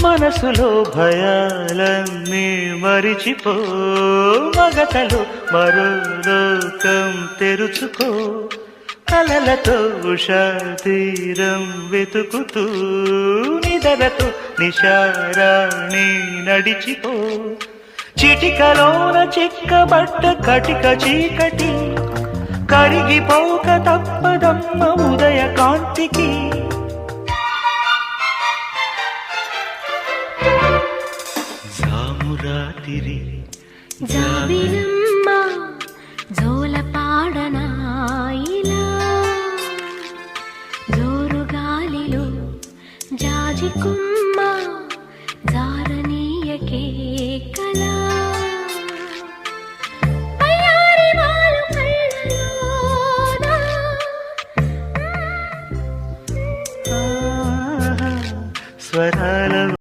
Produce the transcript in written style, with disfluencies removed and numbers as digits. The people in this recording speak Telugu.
మనసులో భయాలన్నీ మరిచిపో, మగతలో మరో లోకం తెరుచుకో, కలలతో ఉషా తీరం వెతుకుతూ నిదరతో నిశారాణి నడిచిపో. చిటికలోన చిక్కబట్ట కటిక చీకటి కరిగిపోక తప్పదమ్మ ఉదయ కాంతికి. జామురాతిరి జాబిలమ్మ జో